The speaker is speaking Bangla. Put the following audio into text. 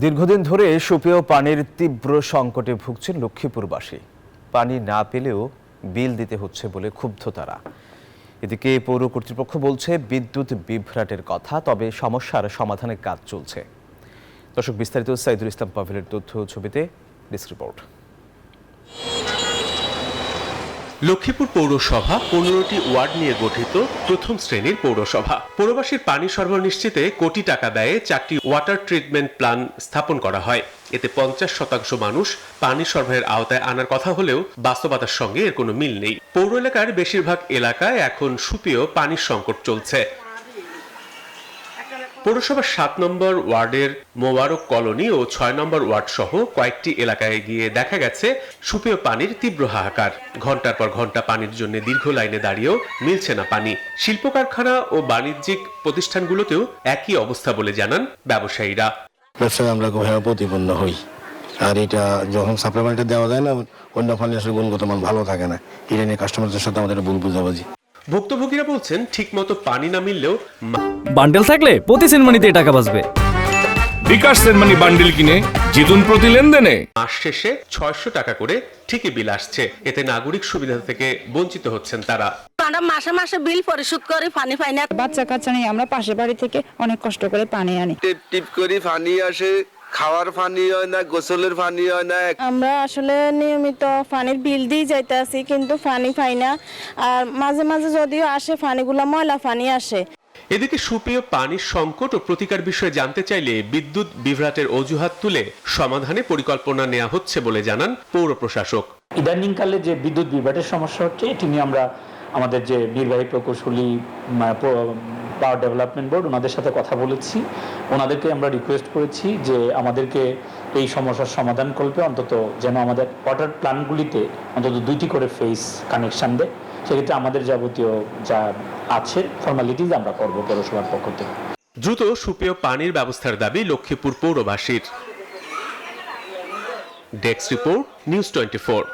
দীর্ঘদিন ধরে সুপেয় পানির তীব্র সংকটে ভুগছেন লক্ষ্মীপুরবাসী। পানি না পেলেও বিল দিতে হচ্ছে বলে ক্ষুব্ধ তারা। এদিকে পৌর কর্তৃপক্ষ বলছে বিদ্যুৎ বিভ্রাটের কথা, তবে সমস্যার সমাধানের কাজ চলছে। দর্শক, বিস্তারিত সাইদুল ইসলাম পাভেলের তথ্য ছবিতে ডেস্ক রিপোর্ট। লক্ষ্মীপুর পৌরসভা 15টি ওয়ার্ড নিয়ে গঠিত প্রথম শ্রেণীর পৌরসভা। পৌরবাসীর পানি সরবরাহ নিশ্চিতে কোটি টাকা ব্যয়ে 4টি ওয়াটার ট্রিটমেন্ট প্ল্যান্ট স্থাপন করা হয়। এতে 50% মানুষ পানি সরবরাহের আওতায় আনার কথা হলেও বাস্তবতার সঙ্গে এর কোনো মিল নেই। পৌর এলাকার বেশিরভাগ এলাকায় এখন সুপেয় পানির সংকট চলছে। পৌরসভার 7 নম্বর ওয়ার্ডের মোবারক কলোনি ও 6 নম্বর ওয়ার্ড সহ কয়েকটি এলাকায় গিয়ে দেখা গেছে সুপেয় পানির তীব্র হাহাকার। ঘন্টার পর ঘন্টা পানির জন্য দীর্ঘ লাইনে দাঁড়িয়েও মিলছে না পানি। শিল্প কারখানা ও বাণিজ্যিক প্রতিষ্ঠানগুলোতেও একই অবস্থা বলে জানান ব্যবসায়ীরা। ব্যবসায় আমরা প্রতিপন্ন হই, আর এটা যখন সাপ্লিমেন্টে দেওয়া যায় না, অন্য পানি আসলে গুণগত মান ভালো থাকে না। এটা নিয়ে কাস্টমারদের সাথে আমাদের ভুল বুঝাবুঝি। ভুক্তভোগীরা বলছেন ঠিকমতো পানি না মিললেও বান্ডেল থাকলে প্রতি সেনমানিতে টাকা বাঁচবে। বিকাশ সেনমানি বান্ডেল কিনে জিতুন প্রতি লেনদেনে। মাস শেষে 600 টাকা করে ঠিকই বিল আসছে। এতে নাগরিক সুবিধা থেকে বঞ্চিত হচ্ছেন তারা। আমরা মাসে মাসে বিল পরিশোধ করে পানি পাই না। বাচ্চা কাচ্চা নেই, আমরা পাশের বাড়ি থেকে অনেক কষ্ট করে পানি আনি। টিপ করে পানি আসে, খাওয়ার পানি হয় না, গোসলের পানি হয় না। আমরা আসলে নিয়মিত পানির বিল দিয়ে যাইতে আছি, কিন্তু পানি পাই না। আর মাঝে মাঝে যদিও আসে, পানিগুলো ময়লা পানি আসে। এদিকে সুপেয় পানির সংকট ও প্রতিকার বিষয়ে জানতে চাইলে বিদ্যুৎ বিভ্রাটের অজুহাত তুলে সমাধানে পরিকল্পনা নেওয়া হচ্ছে বলে জানান পৌর প্রশাসক। ইদানিংকালে যে বিদ্যুৎ বিভ্রাটের সমস্যা হচ্ছে, এটি নিয়ে আমরা আমাদের যে নির্বাহী প্রকৌশলী পাওয়ার ডেভেলপমেন্ট বোর্ড, ওনাদের সাথে কথা বলেছি। ওনাদেরকে আমরা রিকোয়েস্ট করেছি যে আমাদেরকে এই সমস্যার সমাধান করবে, অন্তত যেন আমাদের ওয়াটার প্ল্যান্টগুলিতে অন্তত 2টি করে ফেস কানেকশন দেয়। সেক্ষেত্রে আমাদের যাবতীয় যা আছে ফর্মালিটিজ আমরা করব পৌরসভার পক্ষ থেকে। দ্রুত সুপেয় পানির ব্যবস্থার দাবি লক্ষ্মীপুর পৌরবাসীর। Desk report, news 24।